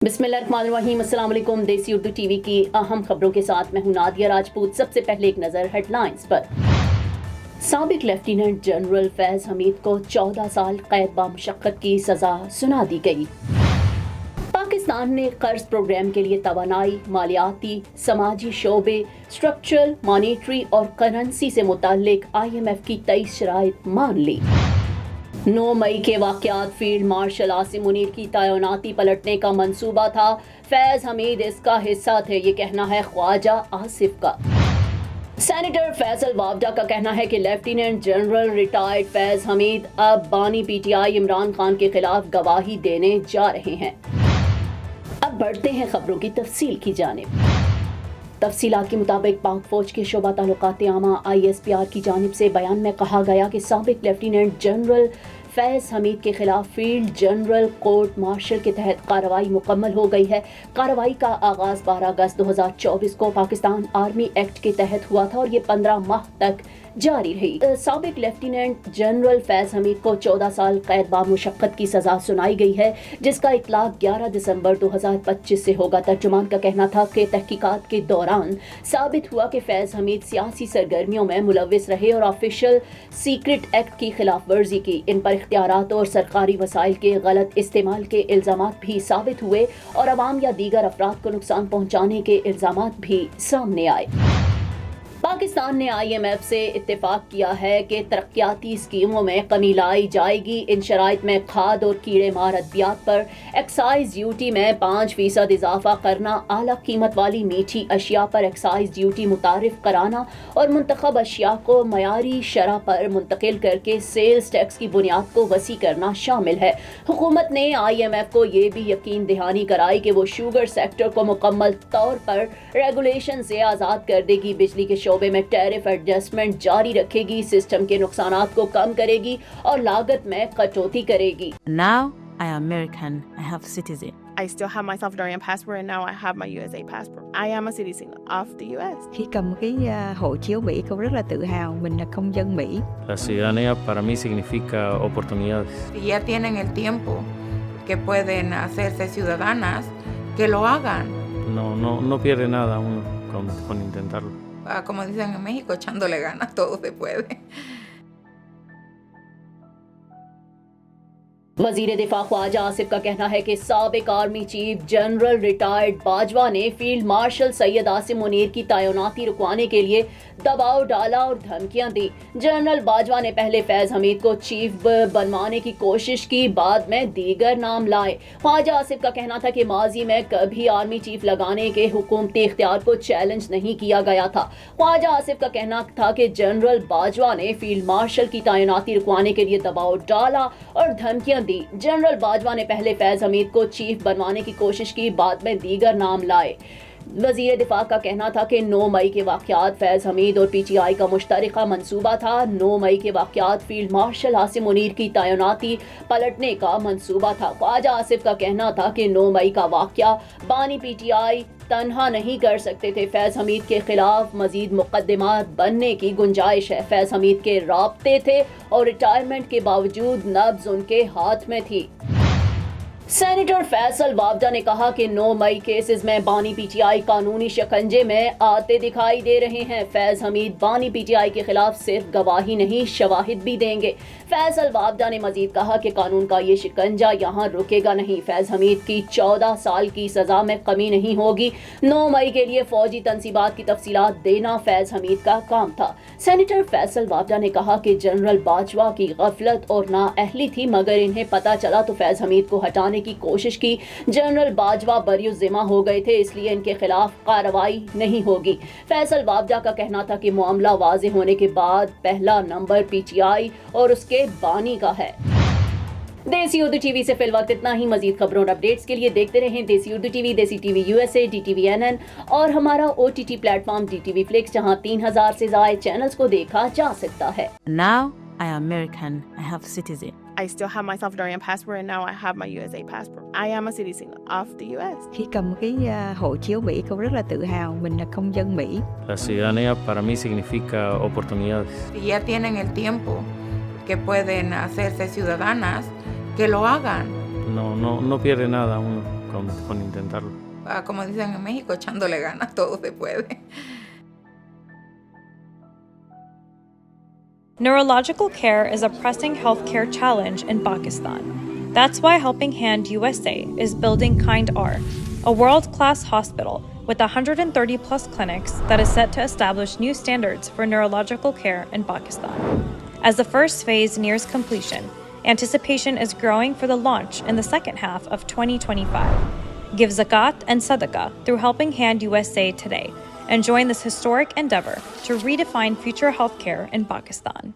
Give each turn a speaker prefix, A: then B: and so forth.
A: बिस्मिल्लाहिर्रहमानिर्रहीम, अस्सलाम वालेकुम। देसी उर्दू टीवी की अहम खबरों के साथ मैं हूं नादिया राजपूत। सबसे पहले एक नज़र हेडलाइंस पर। साबिक लेफ्टिनेंट जनरल फैज़ हमीद को 14 साल कैद बामुशक्कत की सज़ा सुना दी गई। पाकिस्तान ने कर्ज प्रोग्राम के लिए तवानाई, मालियाती, समाजी शोबे, स्ट्रक्चरल, मॉनेटरी और करेंसी से मुताल्लिक IMF की 23 शराइत मान ली। 9 मई के वाक़यात फील्ड मार्शल आसिम मुनीर की तैनाती पलटने का मंसूबा था। फैज़ हमीद इसका हिस्सा थे, ये कहना है ख्वाजा आसिफ का। सेनेटर फैसल वावडा का कहना है कि लेफ्टिनेंट जनरल रिटायर्ड फैज़ हमीद अब बानी PTI इमरान खान के खिलाफ गवाही देने जा रहे हैं। अब बढ़ते हैं खबरों की तफसील की जानिब। तफसीलात के मुताबिक पाक फौज के शोबा ताल्लुकात आमा ISPR की जानिब से बयान में कहा गया कि साबिक लेफ्टिनेंट जनरल फैज़ हमीद के खिलाफ फील्ड जनरल कोर्ट मार्शल के तहत कार्रवाई मुकम्मल हो गई है। कार्रवाई का आगाज़ 12 अगस्त 2024 को पाकिस्तान आर्मी एक्ट के तहत हुआ था और ये 15 माह तक जारी रही। साबिक लेफ्टिनेंट जनरल फैज़ हमीद को 14 साल कैद बामुशक्कत की सज़ा सुनाई गई है, जिसका इतलाक 11 दिसंबर 2025 से होगा। तर्जुमान का कहना था कि तहकीकात के दौरान साबित हुआ कि फैज़ हमीद सियासी सरगर्मियों में मुलव्विस रहे और ऑफिशियल सीक्रेट एक्ट की खिलाफ वर्जी की। इन पर इख्तियारात और सरकारी वसाइल के गलत इस्तेमाल के इल्ज़ामात भी साबित हुए और अवाम या दीगर अफराद को नुकसान पहुँचाने के इल्ज़ामात भी सामने आए। पाकिस्तान ने IMF से इत्तेफाक किया है कि तरक्याती स्कीमों में कमी लाई जाएगी। इन शराइत में खाद और कीड़े मार अद्वियात पर एक्साइज ड्यूटी में 5% इजाफा करना, आला कीमत वाली मीठी अशिया पर एक्साइज ड्यूटी मुतारिफ कराना और मुंतखब अशिया को मयारी शरह पर मुंतकिल करके सेल्स टैक्स की बुनियाद को वसी करना शामिल है। हुकूमत ने IMF को ये भी यकीन दहानी कराई कि वो शुगर सेक्टर को मुकम्मल तौर पर रेगुलेशन से आज़ाद कर देगी, बिजली के शोबे में टैरिफ एडजस्टमेंट जारी रखेगी, सिस्टम के नुकसानात को कम करेगी और लागत में कटौती करेगी।
B: Now I am American. I have citizen.
C: I still have my Salvadorian passport and now I have my USA passport. I am a citizen of the US.
D: Khi cầm cái hộ chiếu Mỹ, con rất là tự hào mình là công dân Mỹ.
E: La ciudadanía para mí significa oportunidades.
F: Si ya tienen el tiempo que pueden hacerse ciudadanas, que lo hagan.
E: No pierde nada uno con intentarlo.
F: Como dicen en México, echándole ganas, todo se puede.
A: वज़ीर दिफा ख्वाजा आसिफ का कहना है कि साबिक army chief general retired Bajwa ने field marshal Syed Asim Munir की तैनाती रुकवाने के लिए दबाव डाला और धमकियां दी। जनरल बाजवा ने पहले फैज़ हमीद को चीफ बनवाने की कोशिश की, बाद में दीगर नाम लाए। ख्वाजा आसिफ का कहना था कि माजी में कभी आर्मी चीफ लगाने के हुकूमती इख्तियार को चैलेंज नहीं किया गया था। ख्वाजा आसिफ का कहना था कि जनरल बाजवा ने फील्ड मार्शल की तैनाती रुकवाने के लिए दबाव डाला और धमकियां दी। जनरल बाजवा ने पहले फैज़ हमीद को चीफ बनवाने की कोशिश की, बाद में दीगर नाम लाए। वज़ीर दिफा का कहना था कि 9 मई के वाक़यात फैज़ हमीद और PTI का मुश्तरका मंसूबा था। 9 मई के वाक़यात फील्ड मार्शल आसिम मुनीर की तैनाती पलटने का मंसूबा था। ख्वाजा आसिफ का कहना था कि 9 मई का वाक़या बानी PTI तन्हा नहीं कर सकते थे। फैज़ हमीद के खिलाफ मजीद मुकदमात बनने की गुंजाइश है। फैज़ हमीद के राब्ते थे और रिटायरमेंट के बावजूद नब्ज उनके हाथ में थी। सेनेटर फैसल वावडा ने कहा कि 9 मई केसेस में बानी PTI कानूनी शिकंजे में आते दिखाई दे रहे हैं। फैज़ हमीद बानी PTI के खिलाफ सिर्फ गवाही नहीं, शवाहिद भी देंगे। फैसल वावडा ने मजीद कहा कि कानून का ये शिकंजा यहाँ रुकेगा नहीं। फैज़ हमीद की 14 साल की सज़ा में कमी नहीं होगी। 9 मई के लिए फौजी तनसीबात की तफसीलात देना फैज़ हमीद का काम था। सेनेटर फैसल वावडा ने कहा कि जनरल बाजवा की गफलत और नाअहली थी, मगर इन्हें पता चला तो फैज़ हमीद को हटाने की कोशिश की। जनरल बाजवा बरियो जिम्मा हो गए थे, इसलिए इनके खिलाफ कार्रवाई नहीं होगी। फैसल वावडा का कहना था कि मामला वाज़े होने के बाद पहला नंबर PTI और उसके बानी का है। देसी उर्दू टीवी से फिल वक्त इतना ही। मजीद खबरों और अपडेट्स के लिए देखते रहें देसी उर्दू टीवी, देसी टीवी USA, DTV NN और हमारा OTT प्लेटफॉर्म DTV Flix, जहां 3000 से ज़ायद चैनल्स को देखा जा सकता है।
B: Now I am American. I have citizen.
C: I still have my Salvadorian passport and now I have my USA passport. I am a citizen of the US.
D: Khi cầm cái hộ chiếu Mỹ, con rất là tự hào mình là công dân Mỹ.
E: La ciudadanía para mí significa oportunidades.
F: Si ya tienen el tiempo que pueden hacerse ciudadanas, que lo hagan.
E: No pierde nada uno con intentarlo.
F: Como dicen en México, echándole ganas, todo se puede.
G: Neurological care is a pressing healthcare challenge in Pakistan. That's why Helping Hand USA is building Kind R, a world-class hospital with 130 plus clinics that is set to establish new standards for neurological care in Pakistan. As the first phase nears completion, anticipation is growing for the launch in the second half of 2025. Give zakat and sadaqah through Helping Hand USA today and join this historic endeavor to redefine future healthcare in Pakistan.